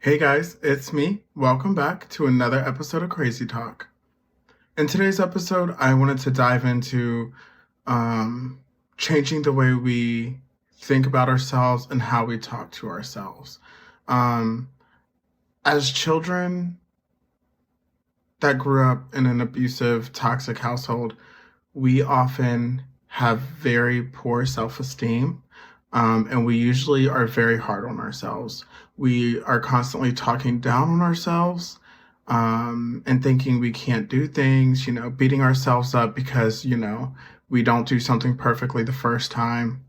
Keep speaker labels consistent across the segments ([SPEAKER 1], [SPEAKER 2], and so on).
[SPEAKER 1] Hey guys, it's me. Welcome back to another episode of Crazy Talk. In today's episode, I wanted to dive into um, changing the way we think about ourselves and how we talk to ourselves. Um, as children that grew up in an abusive, toxic household, we often have very poor self-esteem, and we usually are very hard on ourselves. We are constantly talking down on ourselves, and thinking we can't do things, beating ourselves up because, we don't do something perfectly the first time.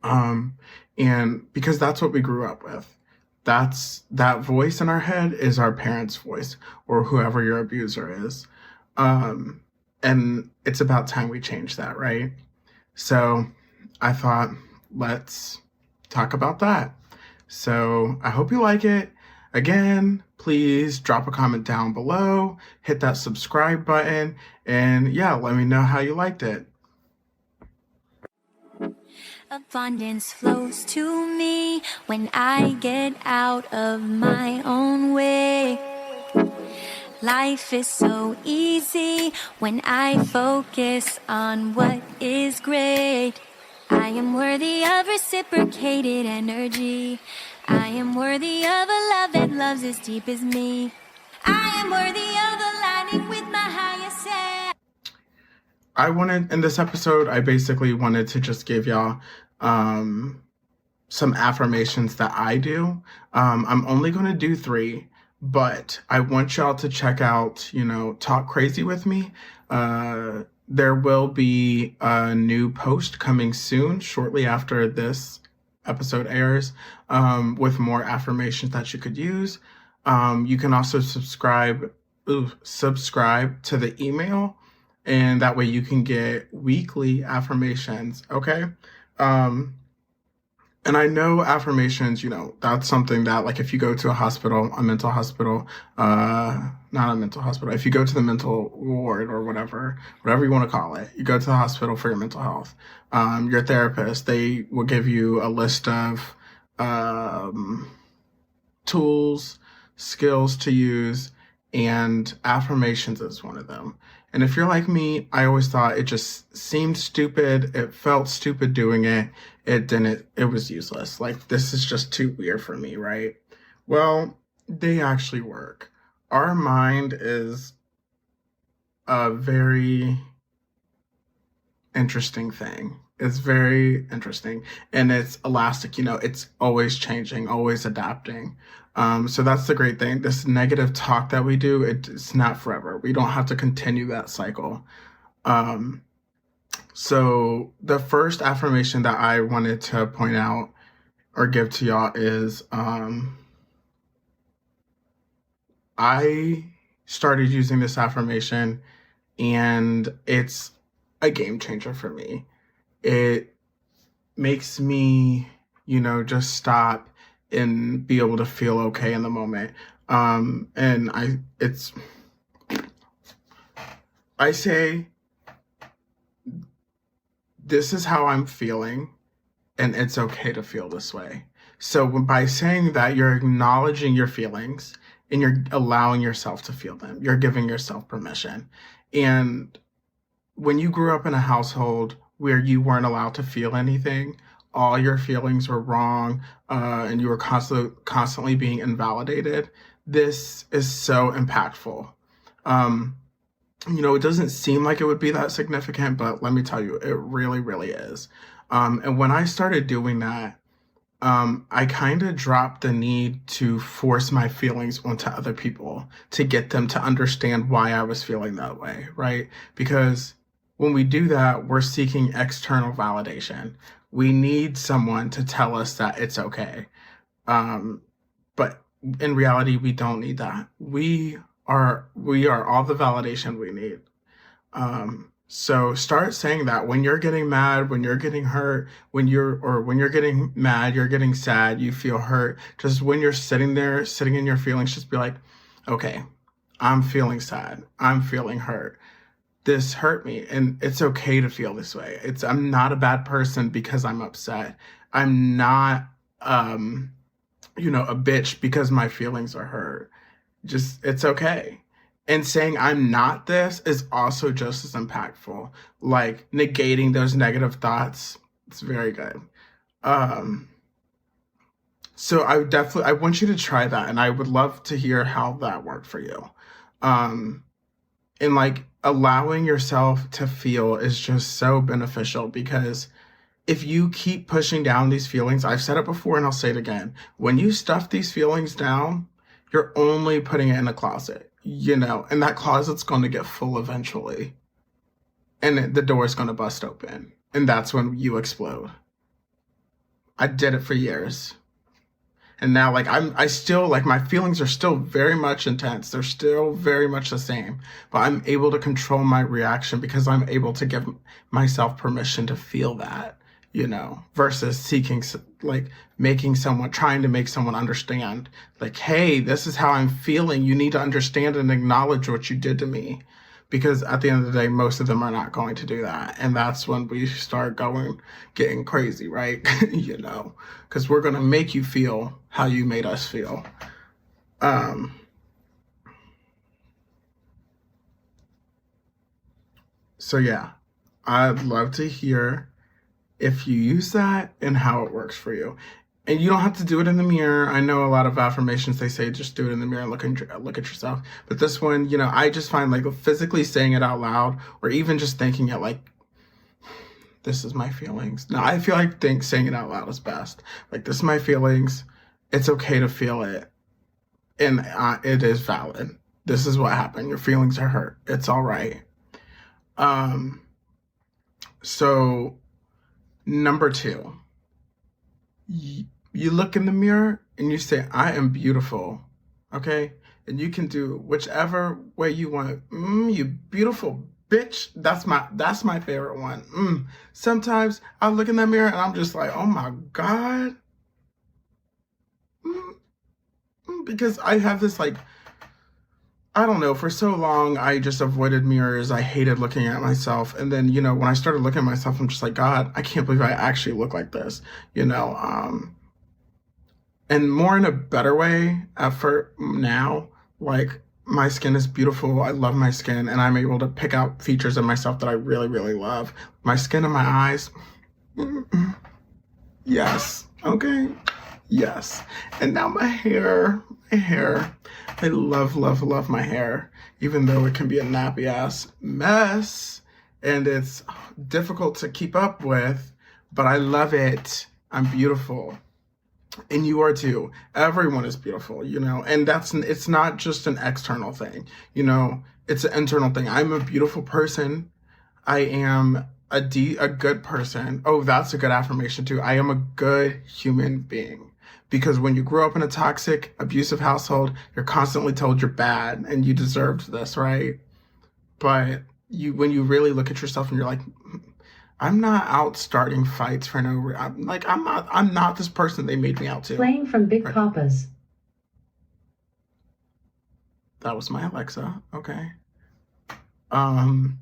[SPEAKER 1] Um, and because that's what we grew up with. That voice in our head is our parents' voice or whoever your abuser is. Um, and it's about time we change that, right? So I thought, let's talk about that. So I hope you like it. Again, please drop a comment down below, hit that subscribe button, and yeah, let me know how you liked it.
[SPEAKER 2] Abundance flows to me when I get out of my own way. Life is so easy when I focus on what is great. I am worthy of reciprocated energy. I am worthy of a love that loves as deep as me. I am worthy of aligning with my higher self.
[SPEAKER 1] In this episode, I basically wanted to just give y'all some affirmations that I do. I'm only going to do 3, but I want y'all to check out, Talk Crazy with me. There will be a new post coming soon, shortly after this episode airs, with more affirmations that you could use. You can also subscribe to the email, and that way you can get weekly affirmations, okay? And I know affirmations, that's something that, like, if you go to a hospital, a mental hospital, not a mental hospital, if you go to the mental ward or whatever you want to call it, you go to the hospital for your mental health. Your therapist, they will give you a list of tools, skills to use, and affirmations is one of them. And if you're like me, I always thought it just seemed stupid. It felt stupid doing it. It didn't, it was useless. Like, this is just too weird for me, right? Well, they actually work. Our mind is a very interesting thing. It's very interesting, and it's elastic, it's always changing, always adapting. So that's the great thing. This negative talk that we do, it's not forever. We don't have to continue that cycle. So the first affirmation that I wanted to point out or give to y'all is, I started using this affirmation, and it's a game changer for me. It makes me, just stop and be able to feel okay in the moment. And I say, this is how I'm feeling, and it's okay to feel this way. So by saying that, you're acknowledging your feelings and you're allowing yourself to feel them. You're giving yourself permission. And when you grew up in a household where you weren't allowed to feel anything, all your feelings were wrong, and you were constantly being invalidated, this is so impactful. It doesn't seem like it would be that significant, but let me tell you, it really, really is. And when I started doing that, I kind of dropped the need to force my feelings onto other people to get them to understand why I was feeling that way, right? Because when we do that, we're seeking external validation. We need someone to tell us that it's okay. But in reality, we don't need that. We are all the validation we need. So start saying that when you're getting mad, when you're getting hurt, when you're getting mad, you're getting sad, you feel hurt. Just when you're sitting there, sitting in your feelings, just be like, okay, I'm feeling sad. I'm feeling hurt. This hurt me, and it's okay to feel this way. I'm not a bad person because I'm upset. I'm not a bitch because my feelings are hurt. Just, it's okay. And saying I'm not this is also just as impactful. Like negating those negative thoughts, it's very good. Um, so I want you to try that, and I would love to hear how that worked for you. Um, and like allowing yourself to feel is just so beneficial because if you keep pushing down these feelings, I've said it before and I'll say it again. When you stuff these feelings down, you're only putting it in a closet, and that closet's going to get full eventually. And the door is going to bust open. And that's when you explode. I did it for years. And now, like, I still, like, my feelings are still very much intense. They're still very much the same. But I'm able to control my reaction because I'm able to give myself permission to feel that, versus seeking, like, trying to make someone understand, like, hey, this is how I'm feeling. You need to understand and acknowledge what you did to me. Because at the end of the day, most of them are not going to do that. And that's when we start getting crazy, right? Because we're going to make you feel how you made us feel. So yeah, I'd love to hear if you use that and how it works for you. And you don't have to do it in the mirror. I know a lot of affirmations, they say just do it in the mirror and look at yourself. But this one, I just find like physically saying it out loud or even just thinking it like, this is my feelings. Now, I feel like saying it out loud is best. Like, this is my feelings. It's okay to feel it. And it is valid. This is what happened. Your feelings are hurt. It's all right. So, number 2. You look in the mirror and you say, I am beautiful, okay? And you can do whichever way you want. You beautiful bitch. That's my favorite one. Sometimes I look in that mirror and I'm just like, oh my God. Because I have this like, I don't know, for so long, I just avoided mirrors. I hated looking at myself. And then, when I started looking at myself, I'm just like, God, I can't believe I actually look like this, and more in a better way for now, like my skin is beautiful. I love my skin and I'm able to pick out features of myself that I really, really love. My skin and my eyes. Yes. Okay. Yes. And now my hair. I love, love, love my hair, even though it can be a nappy ass mess and it's difficult to keep up with, but I love it. I'm beautiful. And you are too. Everyone is beautiful, and it's not just an external thing, it's an internal thing. I'm a beautiful person. I am a good person. Oh, that's a good affirmation too. I am a good human being. Because when you grow up in a toxic, abusive household, you're constantly told you're bad and you deserved this, right? But when you really look at yourself and you're like, I'm not out starting fights for no reason. I'm not this person they made me out to.
[SPEAKER 3] Playing from Big
[SPEAKER 1] Right.
[SPEAKER 3] Papa's.
[SPEAKER 1] That was my Alexa. Okay. I'm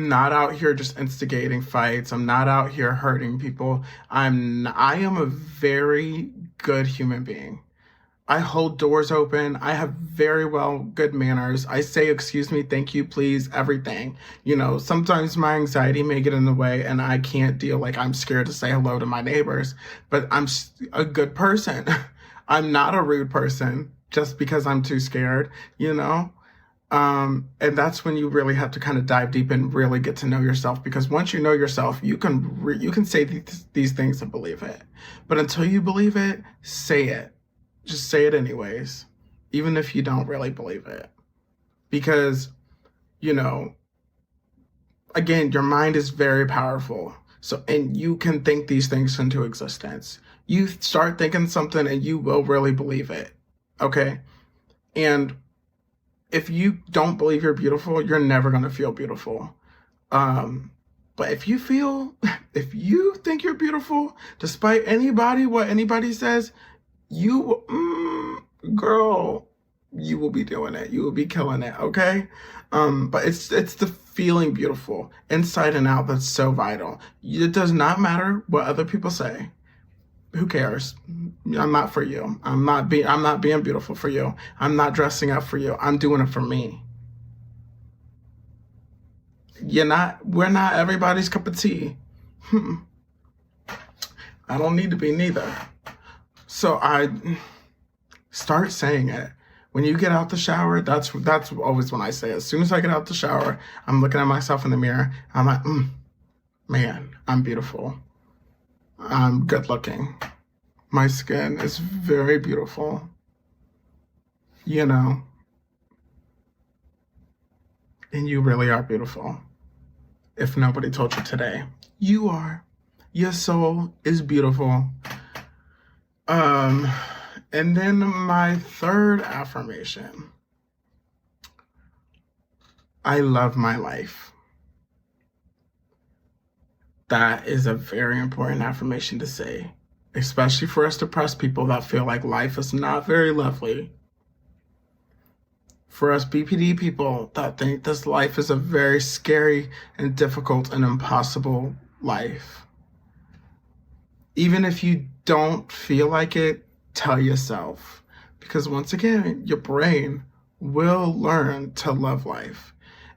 [SPEAKER 1] not out here just instigating fights. I'm not out here hurting people. I am a very good human being. I hold doors open. I have very good manners. I say, excuse me, thank you, please, everything. Sometimes my anxiety may get in the way and I can't deal. Like, I'm scared to say hello to my neighbors, but I'm a good person. I'm not a rude person just because I'm too scared, And that's when you really have to kind of dive deep and really get to know yourself, because once you know yourself, you can say these things and believe it. But until you believe it, say it. Just say it anyways, even if you don't really believe it. Because, again, your mind is very powerful. And you can think these things into existence. You start thinking something and you will really believe it. Okay? And if you don't believe you're beautiful, you're never going to feel beautiful. But if you think you're beautiful, despite what anybody says, girl, you will be doing it. You will be killing it. Okay. But it's the feeling beautiful inside and out that's so vital. It does not matter what other people say. Who cares? I'm not for you. I'm not being beautiful for you. I'm not dressing up for you. I'm doing it for me. We're not everybody's cup of tea. I don't need to be neither. So I start saying it. When you get out the shower, that's always when I say it. As soon as I get out the shower, I'm looking at myself in the mirror. I'm like, man, I'm beautiful. I'm good looking. My skin is very beautiful. You know. And you really are beautiful. If nobody told you today, you are. Your soul is beautiful. And then my third affirmation. I love my life. That is a very important affirmation to say, especially for us depressed people that feel like life is not very lovely. For us BPD people that think this life is a very scary and difficult and impossible life. Even if you don't feel like it, tell yourself. Because once again, your brain will learn to love life.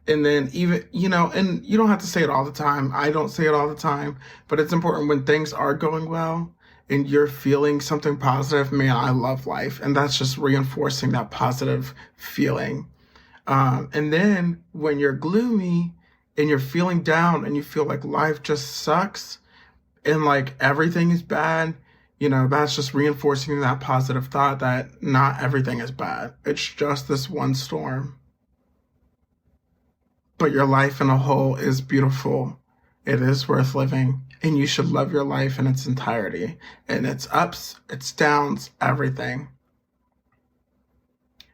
[SPEAKER 1] And then even, and you don't have to say it all the time. I don't say it all the time, but it's important when things are going well and you're feeling something positive, man, I love life. And that's just reinforcing that positive feeling. And then when you're gloomy and you're feeling down and you feel like life just sucks and like everything is bad, that's just reinforcing that positive thought that not everything is bad. It's just this one storm. But your life in a whole is beautiful. It is worth living. And you should love your life in its entirety. And its ups, its downs, everything.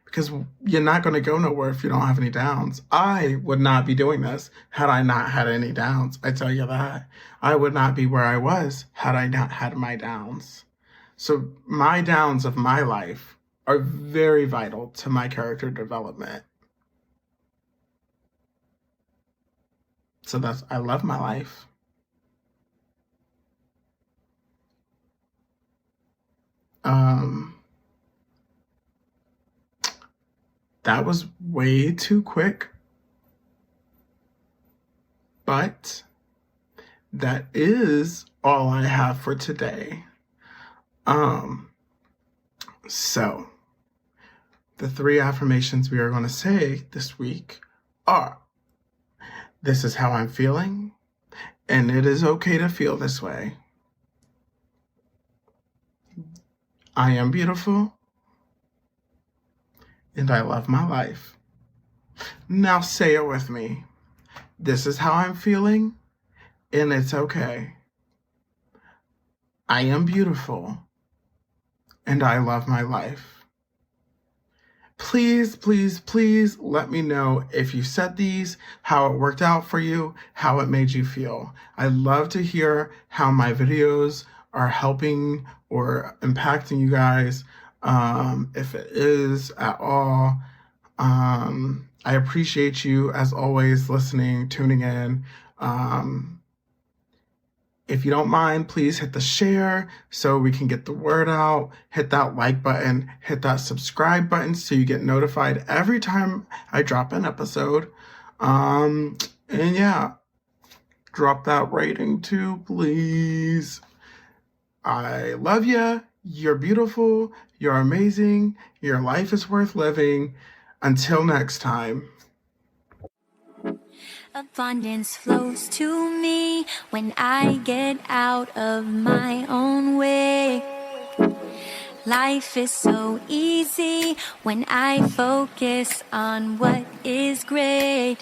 [SPEAKER 1] Because you're not going to go nowhere if you don't have any downs. I would not be doing this had I not had any downs. I tell you that. I would not be where I was had I not had my downs. So my downs of my life are very vital to my character development. So I love my life. That was way too quick, but that is all I have for today. So the 3 affirmations we are going to say this week are: this is how I'm feeling, and it is okay to feel this way. I am beautiful, and I love my life. Now say it with me. This is how I'm feeling, and it's okay. I am beautiful, and I love my life. Please, please, please let me know if you said these, how it worked out for you, how it made you feel. I love to hear how my videos are helping or impacting you guys. If it is at all, I appreciate you as always listening, tuning in. If you don't mind, please hit the share so we can get the word out. Hit that like button, hit that subscribe button so you get notified every time I drop an episode. And yeah, drop that rating too, please. I love you. You're beautiful. You're amazing. Your life is worth living. Until next time.
[SPEAKER 2] Abundance flows to me when I get out of my own way. Life is so easy when I focus on what is great.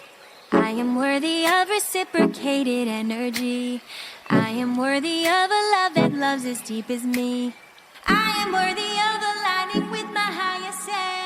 [SPEAKER 2] I am worthy of reciprocated energy. I am worthy of a love that loves as deep as me. I am worthy of aligning with my higher self.